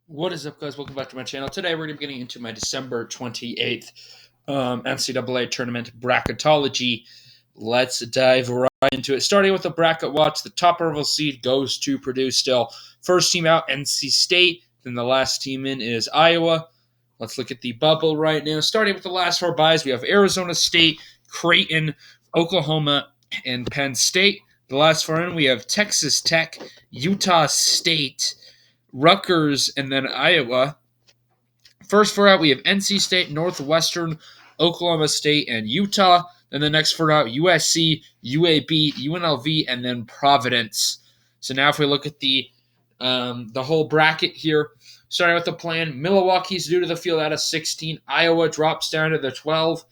What is up, guys? Welcome back to my channel. Today, we're going to be getting into my December 28th NCAA Tournament Bracketology. Let's dive right into it. Starting with the bracket watch, the top overall seed goes to Purdue still. First team out, NC State. Then the last team in is Iowa. Let's look at the bubble right now. Starting with the last four byes, we have Arizona State, Creighton, Oklahoma, and Penn State. The last four in, we have Texas Tech, Utah State, Rutgers, and then Iowa. First four out, we have NC State, Northwestern, Oklahoma State, and Utah. Then the next four out, USC, UAB, UNLV, and then Providence. So now if we look at the whole bracket here, starting with the plan, Milwaukee's due to the field at a 16. Iowa drops down to the 12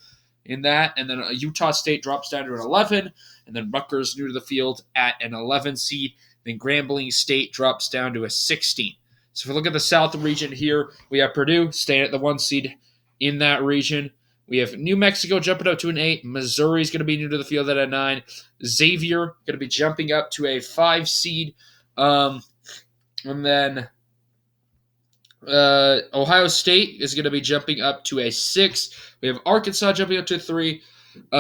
in that, and then Utah State drops down to an 11, and then Rutgers new to the field at an 11 seed. Then Grambling State drops down to a 16. So if we look at the South region here, we have Purdue staying at the 1 seed in that region. We have New Mexico jumping up to an 8. Missouri is going to be new to the field at a 9. Xavier going to be jumping up to a 5 seed. And then Ohio State is going to be jumping up to a 6. We have Arkansas jumping up to a 3.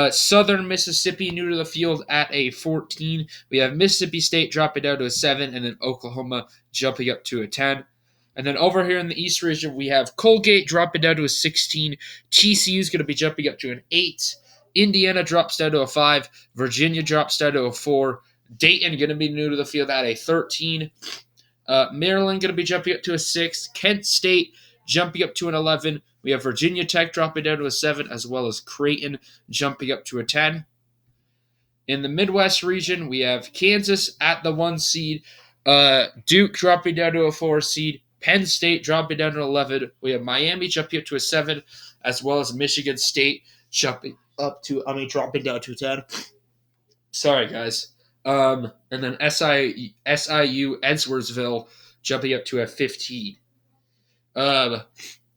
Southern Mississippi new to the field at a 14. We have Mississippi State dropping down to a 7, and then Oklahoma jumping up to a 10. And then over here in the East region, we have Colgate dropping down to a 16. TCU is going to be jumping up to an 8. Indiana drops down to a 5. Virginia drops down to a 4. Dayton going to be new to the field at a 13. Maryland going to be jumping up to a 6. Kent State jumping up to an 11. We have Virginia Tech dropping down to a 7, as well as Creighton jumping up to a 10. In the Midwest region, we have Kansas at the 1 seed. Duke dropping down to a 4 seed. Penn State dropping down to 11. We have Miami jumping up to a 7, as well as Michigan State dropping down to a 10. Sorry, guys. And then SIU Edwardsville jumping up to a 15.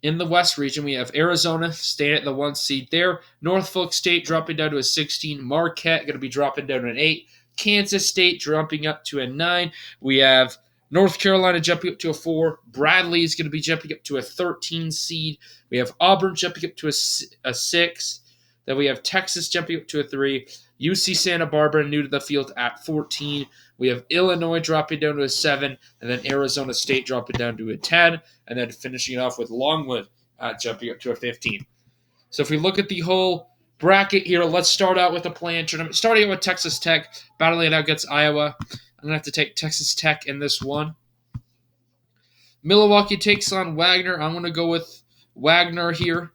In the West region, we have Arizona staying at the 1 seed there. Norfolk State dropping down to a 16. Marquette going to be dropping down to an 8. Kansas State jumping up to a 9. We have North Carolina jumping up to a 4. Bradley is going to be jumping up to a 13 seed. We have Auburn jumping up to a 6. Then we have Texas jumping up to a 3. UC Santa Barbara new to the field at 14. We have Illinois dropping down to a 7, and then Arizona State dropping down to a 10, and then finishing it off with Longwood jumping up to a 15. So if we look at the whole bracket here, let's start out with the play-in tournament. Starting out with Texas Tech, battling it out against Iowa. I'm going to have to take Texas Tech in this one. Milwaukee takes on Wagner. I'm going to go with Wagner here.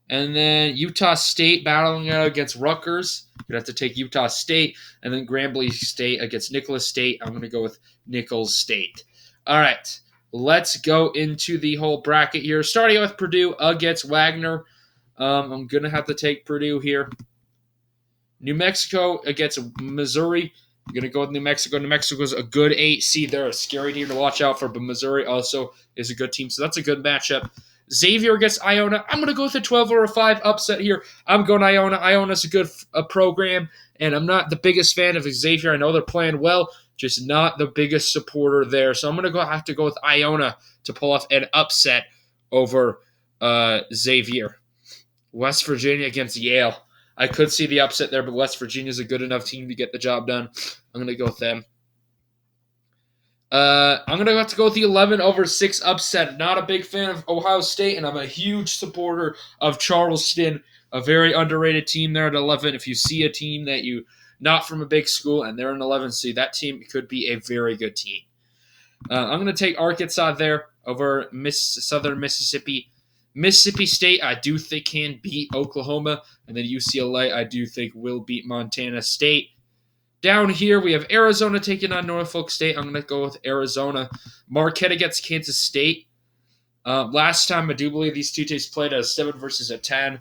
And then Utah State battling out against Rutgers. You'd have to take Utah State. And then Grambling State against Nicholas State. I'm going to go with Nichols State. All right, let's go into the whole bracket here. Starting with Purdue against Wagner. I'm going to have to take Purdue here. New Mexico against Missouri. I'm going to go with New Mexico. New Mexico's a good 8 seed. They're a scary team to watch out for, but Missouri also is a good team. So that's a good matchup. Xavier against Iona. I'm going to go with a 12 or a 5 upset here. I'm going Iona. Iona's a good program, and I'm not the biggest fan of Xavier. I know they're playing well, just not the biggest supporter there. So I'm going to have to go with Iona to pull off an upset over Xavier. West Virginia against Yale. I could see the upset there, but West Virginia's a good enough team to get the job done. I'm going to go with them. I'm going to have to go with the 11 over 6 upset. Not a big fan of Ohio State, and I'm a huge supporter of Charleston, a very underrated team there at 11. If you see a team that you not from a big school and they're an 11 seed, that team could be a very good team. I'm going to take Arkansas there over Southern Mississippi. Mississippi State, I do think can beat Oklahoma, and then UCLA, I do think will beat Montana State. Down here, we have Arizona taking on Norfolk State. I'm going to go with Arizona. Marquette against Kansas State. Last time, I do believe these two teams played a 7 versus a 10.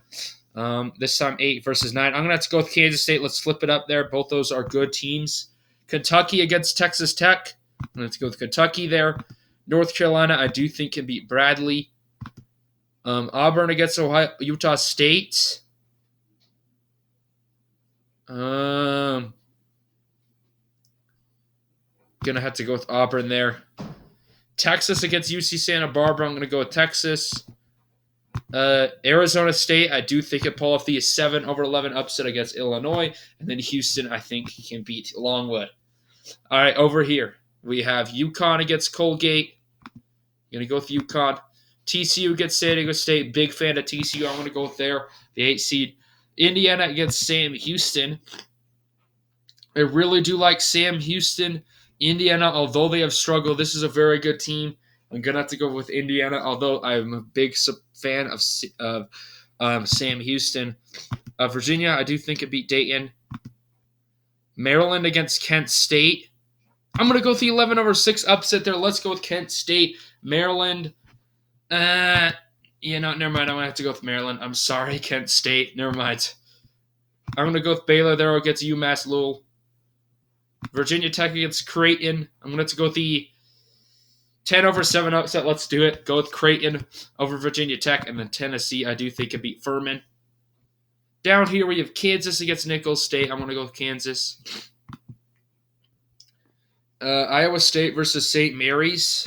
This time, 8 versus 9. I'm going to have to go with Kansas State. Let's flip it up there. Both those are good teams. Kentucky against Texas Tech. I'm going to have to go with Kentucky there. North Carolina, I do think can beat Bradley. Auburn against Utah State. Gonna have to go with Auburn there. Texas against UC Santa Barbara. I'm going to go with Texas. Arizona State, I do think it pull off the 7/11 upset against Illinois. And then Houston, I think, can beat Longwood. All right, over here, we have UConn against Colgate. I'm going to go with UConn. TCU against San Diego State. Big fan of TCU. I'm going to go with there, the 8 seed. Indiana against Sam Houston. I really do like Sam Houston. Indiana, although they have struggled, this is a very good team. I'm going to have to go with Indiana, although I'm a big fan of Sam Houston. Virginia, I do think it beat Dayton. Maryland against Kent State. I'm going to go with the 11/6 upset there. Let's go with Kent State. Maryland. Never mind. I'm going to have to go with Maryland. I'm sorry, Kent State. Never mind. I'm going to go with Baylor there against UMass Lowell. Virginia Tech against Creighton. I'm going to have to go with the 10/7 upset. Let's do it. Go with Creighton over Virginia Tech. And then Tennessee, I do think it beat Furman. Down here, we have Kansas against Nicholls State. I'm going to go with Kansas. Iowa State versus St. Mary's.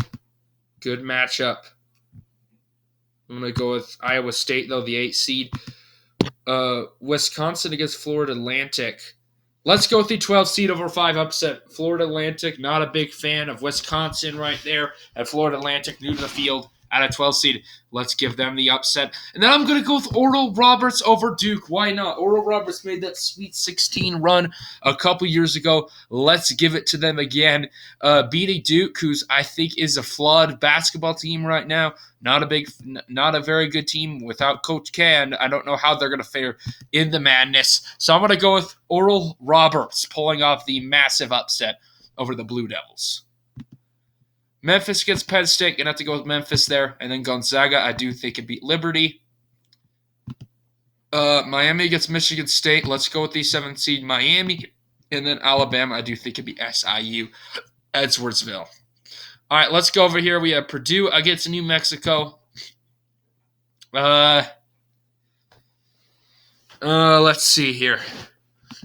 Good matchup. I'm going to go with Iowa State, though, the 8 seed. Wisconsin against Florida Atlantic. Let's go with the 12 seed over 5 upset. Florida Atlantic, not a big fan of Wisconsin right there. At Florida Atlantic, new to the field at a 12 seed. Let's give them the upset. And then I'm going to go with Oral Roberts over Duke. Why not? Oral Roberts made that Sweet 16 run a couple years ago. Let's give it to them again. Beating Duke, who's I think is a flawed basketball team right now. Not a very good team without Coach Can. I don't know how they're going to fare in the madness. So I'm going to go with Oral Roberts pulling off the massive upset over the Blue Devils. Memphis against Penn State. Going to have to go with Memphis there. And then Gonzaga, I do think it beat Liberty. Miami against Michigan State. Let's go with the 7th seed Miami. And then Alabama, I do think it beat SIU. Edwardsville. All right, let's go over here. We have Purdue against New Mexico. Let's see here.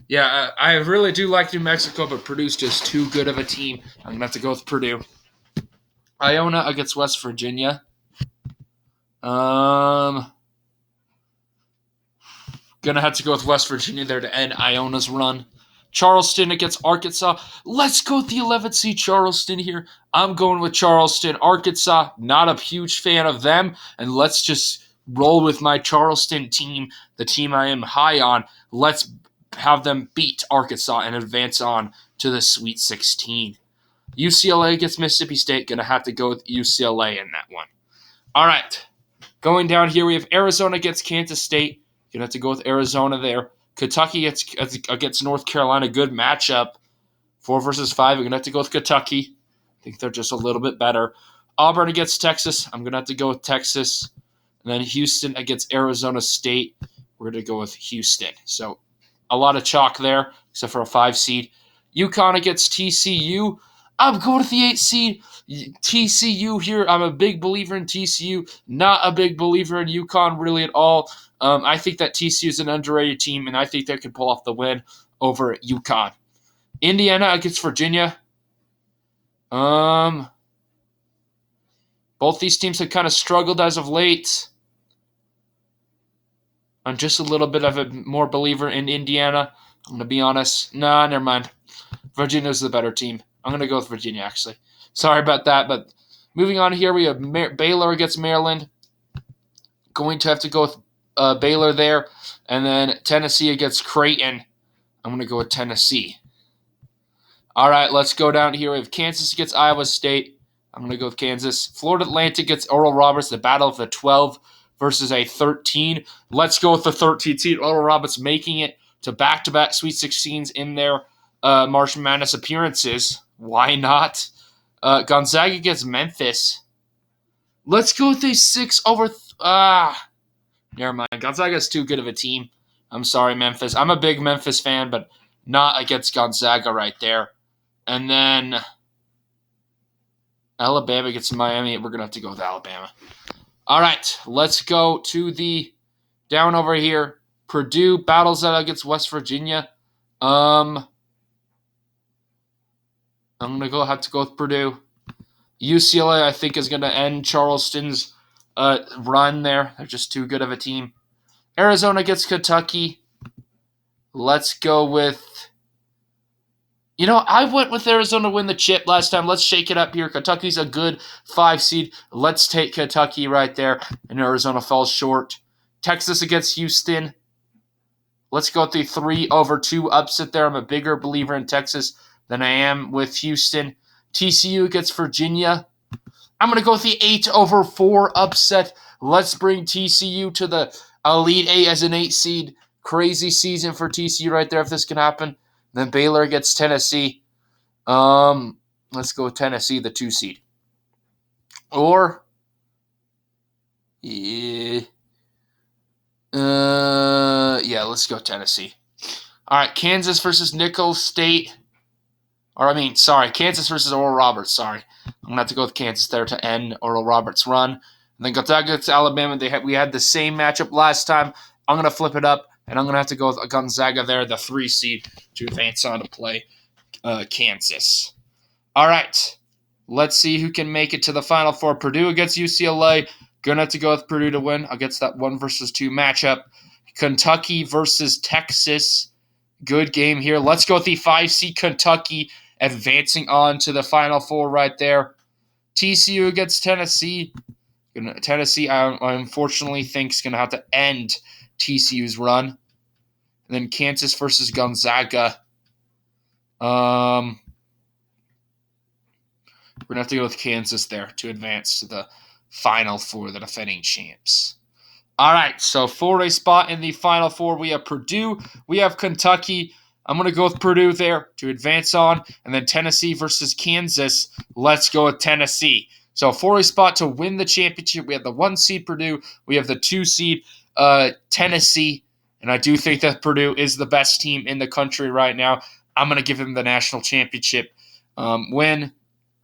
Yeah, I really do like New Mexico, but Purdue's just too good of a team. I'm going to have to go with Purdue. Iona against West Virginia. Gonna have to go with West Virginia there to end Iona's run. Charleston against Arkansas. Let's go with the 11th seed Charleston here. I'm going with Charleston. Arkansas, not a huge fan of them. And let's just roll with my Charleston team, the team I am high on. Let's have them beat Arkansas and advance on to the Sweet 16. UCLA against Mississippi State. Going to have to go with UCLA in that one. All right. Going down here, we have Arizona against Kansas State. Going to have to go with Arizona there. Kentucky against North Carolina. Good matchup. 4 versus 5. We're going to have to go with Kentucky. I think they're just a little bit better. Auburn against Texas. I'm going to have to go with Texas. And then Houston against Arizona State. We're going to go with Houston. So a lot of chalk there, except for a 5 seed. UConn against TCU. I'm going with the 8 seed. TCU here. I'm a big believer in TCU. Not a big believer in UConn really at all. I think that TCU is an underrated team, and I think they can pull off the win over UConn. Indiana against Virginia. Both these teams have kind of struggled as of late. I'm just a little bit of a more believer in Indiana. I'm going to be honest. Nah, never mind. Virginia's the better team. I'm going to go with Virginia, actually. Sorry about that, but moving on here, we have Baylor against Maryland. Going to have to go with Baylor there. And then Tennessee against Creighton. I'm going to go with Tennessee. All right, let's go down here. We have Kansas against Iowa State. I'm going to go with Kansas. Florida Atlantic against Oral Roberts, the battle of the 12 versus a 13. Let's go with the 13 seed. Oral Roberts making it to back-to-back Sweet 16s in their March Madness appearances. Why not? Gonzaga against Memphis. Let's go with a 6 over... never mind. Gonzaga's too good of a team. I'm sorry, Memphis. I'm a big Memphis fan, but not against Gonzaga right there. And then Alabama against Miami. We're going to have to go with Alabama. All right, let's go to the down over here. Purdue battles out against West Virginia. I'm going to have to go with Purdue. UCLA, I think, is going to end Charleston's run there. They're just too good of a team. Arizona gets Kentucky. Let's go with... I went with Arizona to win the chip last time. Let's shake it up here. Kentucky's a good 5 seed. Let's take Kentucky right there. And Arizona falls short. Texas against Houston. Let's go with the 3-2 upset there. I'm a bigger believer in Texas than I am with Houston. TCU against Virginia. I'm going to go with the 8-4 upset. Let's bring TCU to the Elite 8 as an 8 seed. Crazy season for TCU right there if this can happen. Then Baylor gets Tennessee. Let's go with Tennessee, the 2 seed. Or, let's go Tennessee. All right, Kansas versus Nicholls State. Kansas versus Oral Roberts. Sorry, I'm gonna have to go with Kansas there to end Oral Roberts' run. And then Gonzaga against Alabama. We had the same matchup last time. I'm gonna flip it up, and I'm gonna have to go with Gonzaga there, the 3 seed, to advance on to play Kansas. All right, let's see who can make it to the Final Four. Purdue against UCLA. Gonna have to go with Purdue to win against that 1-2 matchup. Kentucky versus Texas. Good game here. Let's go with the 5 seed Kentucky advancing on to the Final Four right there. TCU against Tennessee. Tennessee, I unfortunately think, is going to have to end TCU's run. And then Kansas versus Gonzaga. We're going to have to go with Kansas there to advance to the Final Four, the defending champs. All right, so for a spot in the Final Four, we have Purdue, we have Kentucky. I'm going to go with Purdue there to advance on, and then Tennessee versus Kansas. Let's go with Tennessee. So for a spot to win the championship, we have the 1 seed Purdue, we have the 2 seed Tennessee, and I do think that Purdue is the best team in the country right now. I'm going to give them the national championship win.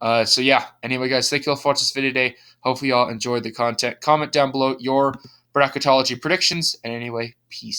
Anyway, guys, thank you all for watching this video today. Hopefully you all enjoyed the content. Comment down below your bracketology predictions. And anyway, peace.